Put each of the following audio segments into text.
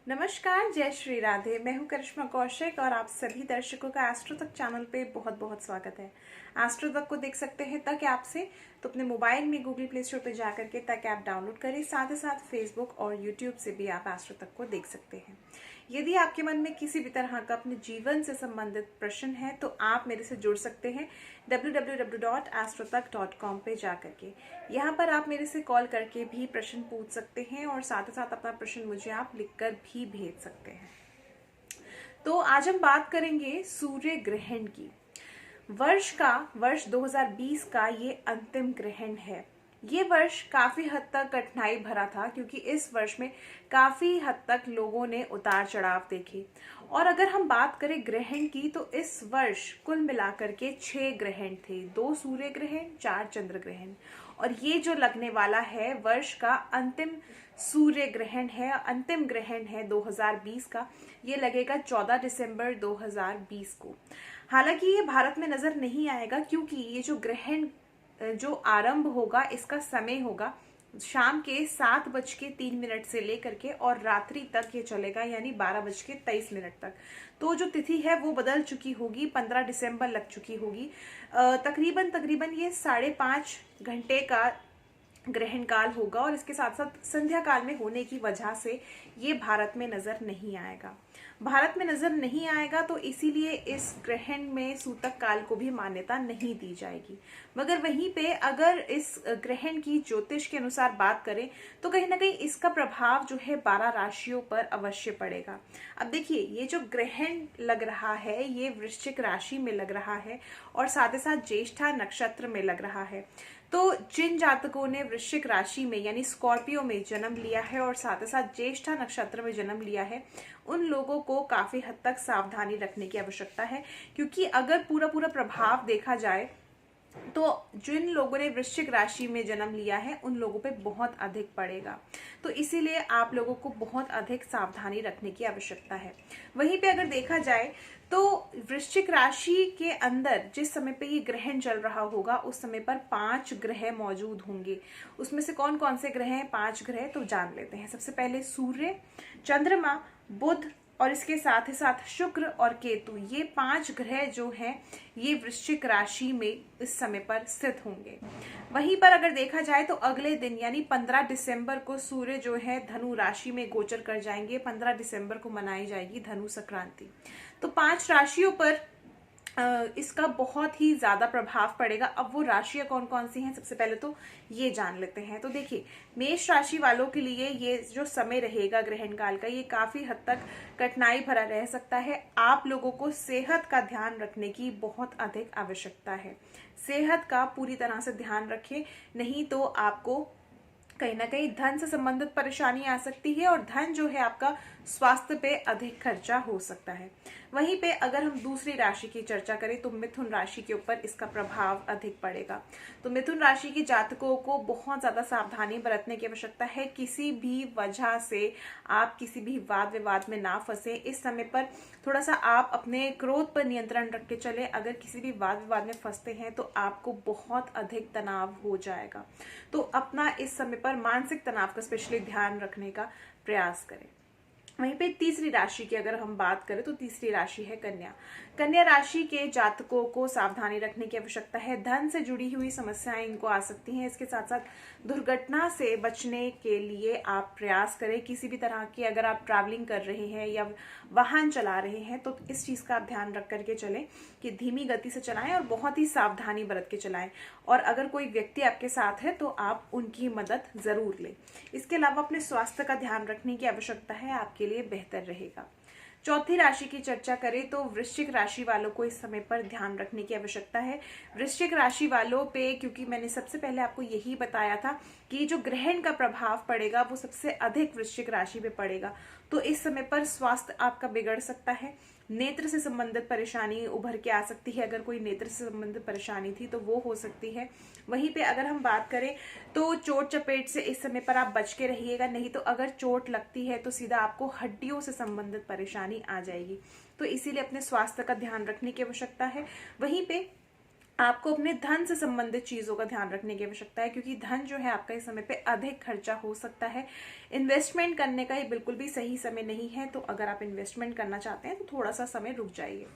नमस्कार, जय श्री राधे। मैं हूं करिश्मा कौशिक और आप सभी दर्शकों का एस्ट्रो तक चैनल पे बहुत बहुत स्वागत है। एस्ट्रो तक को देख सकते हैं तक ऐप से, तो अपने मोबाइल में गूगल प्ले स्टोर पे जाकर के तक ऐप डाउनलोड करें। साथ ही साथ फेसबुक और यूट्यूब से भी आप एस्ट्रो तक को देख सकते हैं। यदि आपके मन में किसी भी तरह का अपने जीवन से संबंधित प्रश्न है तो आप मेरे से जुड़ सकते हैं www.astrotak.com पे जाकर के। यहाँ पर आप मेरे से कॉल करके भी प्रश्न पूछ सकते हैं और साथ ही साथ अपना प्रश्न मुझे आप लिखकर भी भेज सकते हैं। तो आज हम बात करेंगे सूर्य ग्रहण की। वर्ष 2020 का ये अंतिम ग्रहण है। ये वर्ष काफी हद तक कठिनाई भरा था क्योंकि इस वर्ष में काफी हद तक लोगों ने उतार चढ़ाव देखे। और अगर हम बात करें ग्रहण की तो इस वर्ष कुल मिलाकर के 6 ग्रहण थे, 2 सूर्य ग्रहण, 4 चंद्र ग्रहण। और ये जो लगने वाला है वर्ष का अंतिम सूर्य ग्रहण है, अंतिम ग्रहण है 2020 का। ये लगेगा 14 दिसंबर 2020 को। हालांकि ये भारत में नजर नहीं आएगा क्योंकि ये जो ग्रहण जो आरंभ होगा इसका समय होगा शाम के 7:03 से लेकर के और रात्रि तक ये चलेगा, यानी 12:23 तक। तो जो तिथि है वो बदल चुकी होगी, 15 दिसंबर लग चुकी होगी। तकरीबन ये 5.5 घंटे का ग्रहण काल होगा और इसके साथ साथ संध्या काल में होने की वजह से ये भारत में नजर नहीं आएगा। भारत में नजर नहीं आएगा तो इसीलिए इस ग्रहण में सूतक काल को भी मान्यता नहीं दी जाएगी। मगर वहीं पे अगर इस ग्रहण की ज्योतिष के अनुसार बात करें तो कहीं ना कहीं इसका प्रभाव जो है 12 राशियों पर अवश्य पड़ेगा। अब देखिए, ये जो ग्रहण लग रहा है ये वृश्चिक राशि में लग रहा है और साथ ही साथ ज्येष्ठा नक्षत्र में लग रहा है। तो जिन जातकों ने वृश्चिक राशि में यानी स्कॉर्पियो में जन्म लिया है और साथ ही साथ ज्येष्ठा नक्षत्र में जन्म लिया है, उन लोगों को काफी हद तक सावधानी रखने की आवश्यकता है। क्योंकि अगर पूरा प्रभाव देखा जाए तो जिन लोगों ने वृश्चिक राशि में जन्म लिया है उन लोगों पे बहुत अधिक पड़ेगा। तो इसीलिए आप लोगों को बहुत अधिक सावधानी रखने की आवश्यकता है। वहीं पे अगर देखा जाए तो वृश्चिक राशि के अंदर जिस समय पे ये ग्रहण चल रहा होगा उस समय पर 5 ग्रह मौजूद होंगे। उसमें से कौन कौन से ग्रह हैं? 5 ग्रह तो जान लेते हैं। सबसे पहले सूर्य, चंद्रमा, बुध और इसके साथ ही साथ शुक्र और केतु। ये 5 ग्रह जो हैं ये वृश्चिक राशि में इस समय पर स्थित होंगे। वहीं पर अगर देखा जाए तो अगले दिन यानी 15 दिसंबर को सूर्य जो है धनु राशि में गोचर कर जाएंगे। 15 दिसंबर को मनाई जाएगी धनु संक्रांति। तो 5 राशियों पर इसका बहुत ही ज्यादा प्रभाव पड़ेगा। अब वो राशियां कौन कौन सी हैं सबसे पहले तो ये जान लेते हैं। तो देखिए, मेष राशि वालों के लिए ये जो समय रहेगा ग्रहण काल का ये काफी हद तक कठिनाई भरा रह सकता है। आप लोगों को सेहत का ध्यान रखने की बहुत अधिक आवश्यकता है। सेहत का पूरी तरह से ध्यान रखें, नहीं तो आपको कहीं ना कहीं धन से संबंधित परेशानी आ सकती है और धन जो है आपका स्वास्थ्य पे अधिक खर्चा हो सकता है। वहीं पे अगर हम दूसरी राशि की चर्चा करें तो मिथुन राशि के ऊपर इसका प्रभाव अधिक पड़ेगा। तो मिथुन राशि के जातकों को बहुत ज्यादा सावधानी बरतने की आवश्यकता है। किसी भी वजह से आप किसी भी वाद विवाद में ना फंसे। इस समय पर थोड़ा सा आप अपने क्रोध पर नियंत्रण रख के चले। अगर किसी भी वाद विवाद में फंसते हैं तो आपको बहुत अधिक तनाव हो जाएगा। तो अपना इस समय पर मानसिक तनाव का स्पेशली ध्यान रखने का प्रयास करें। वहीं पे तीसरी राशि की अगर हम बात करें तो तीसरी राशि है कन्या। कन्या राशि के जातकों को सावधानी रखने की आवश्यकता है। धन से जुड़ी हुई समस्याएं इनको आ सकती हैं। इसके साथ साथ दुर्घटना से बचने के लिए आप प्रयास करें। किसी भी तरह की अगर आप ट्रैवलिंग कर रहे हैं या वाहन चला रहे हैं तो इस चीज का ध्यान रख करके चलें कि धीमी गति से चलाएं और बहुत ही सावधानी बरत के चलाएं। और अगर कोई व्यक्ति आपके साथ है तो आप उनकी मदद जरूर लें। इसके अलावा अपने स्वास्थ्य का ध्यान रखने की आवश्यकता है, आपके लिए बेहतर रहेगा। चौथी राशि की चर्चा करें तो वृश्चिक राशि वालों को इस समय पर ध्यान रखने की आवश्यकता है। वृश्चिक राशि वालों पे, क्योंकि मैंने सबसे पहले आपको यही बताया था कि जो ग्रहण का प्रभाव पड़ेगा वो सबसे अधिक वृश्चिक राशि पे पड़ेगा। तो इस समय पर स्वास्थ्य आपका बिगड़ सकता है। नेत्र से संबंधित परेशानी उभर के आ सकती है। अगर कोई नेत्र से संबंधित परेशानी थी तो वो हो सकती है। वहीं पे अगर हम बात करें तो चोट चपेट से इस समय पर आप बच के रहिएगा, नहीं तो अगर चोट लगती है तो सीधा आपको हड्डियों से संबंधित परेशानी आ जाएगी। तो इसीलिए अपने स्वास्थ्य का ध्यान रखने की आवश्यकता है। वहीं पे आपको अपने धन से संबंधित चीजों का ध्यान रखने की आवश्यकता है, क्योंकि धन जो है आपका इस समय पे अधिक खर्चा हो सकता है। इन्वेस्टमेंट करने का ये बिल्कुल भी सही समय नहीं है, तो अगर आप इन्वेस्टमेंट करना चाहते हैं तो थोड़ा सा समय रुक जाइए।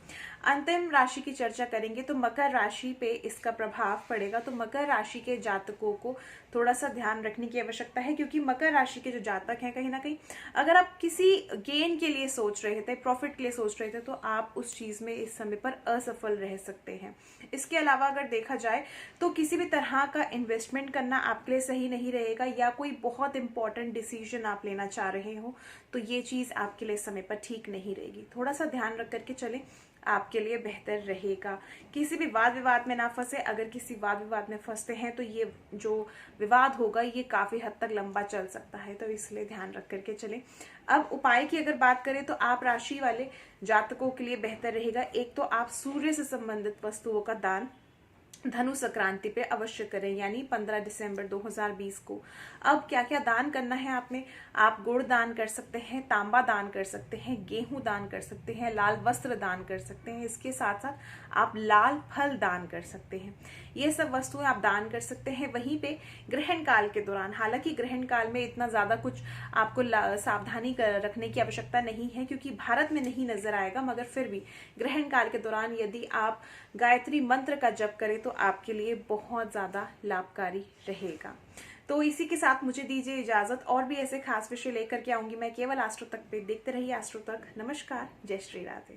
अंतिम राशि की चर्चा करेंगे तो मकर राशि पे इसका प्रभाव पड़ेगा। तो मकर राशि के जातकों को थोड़ा सा ध्यान रखने की आवश्यकता है, क्योंकि मकर राशि के जो जातक हैं, कहीं ना कहीं अगर आप किसी गेन के लिए सोच रहे थे, प्रॉफिट के लिए सोच रहे थे, तो आप उस चीज में इस समय पर असफल रह सकते हैं। इसके अलावा अगर देखा जाए तो किसी भी तरह का इन्वेस्टमेंट करना आपके लिए सही नहीं रहेगा, या कोई बहुत इंपॉर्टेंट डिसीजन आप लेना चाह रहे हो तो ये चीज आपके लिए समय पर ठीक नहीं रहेगी। थोड़ा सा ध्यान रख करके चलें, आपके लिए बेहतर रहेगा। किसी भी वाद विवाद में ना फंसे। अगर किसी वाद विवाद में फंसते हैं तो ये जो विवाद होगा ये काफी हद तक लंबा चल सकता है, तो इसलिए ध्यान रख करके चलें। अब उपाय की अगर बात करें तो आप राशि वाले जातकों के लिए बेहतर रहेगा। एक तो आप सूर्य से संबंधित वस्तुओं का दान धनु संक्रांति पे अवश्य करें, यानी 15 दिसंबर 2020 को। अब क्या क्या दान करना है आपने? आप गुड़ दान कर सकते हैं, तांबा दान कर सकते हैं, गेहूं दान कर सकते हैं, लाल वस्त्र दान कर सकते हैं। इसके साथ साथ आप लाल फल दान कर सकते हैं। ये सब वस्तुएं आप दान कर सकते हैं। वहीं पे ग्रहण काल के दौरान, हालांकि ग्रहण काल में इतना ज्यादा कुछ आपको सावधानी रखने की आवश्यकता नहीं है, क्योंकि भारत में नहीं नजर आएगा, मगर फिर भी ग्रहण काल के दौरान यदि आप गायत्री मंत्र का जप करें तो आपके लिए बहुत ज्यादा लाभकारी रहेगा। तो इसी के साथ मुझे दीजिए इजाजत। और भी ऐसे खास विषय लेकर के आऊंगी मैं केवल एस्ट्रो तक पे। देखते रहिए एस्ट्रो तक। नमस्कार, जय श्री राधे।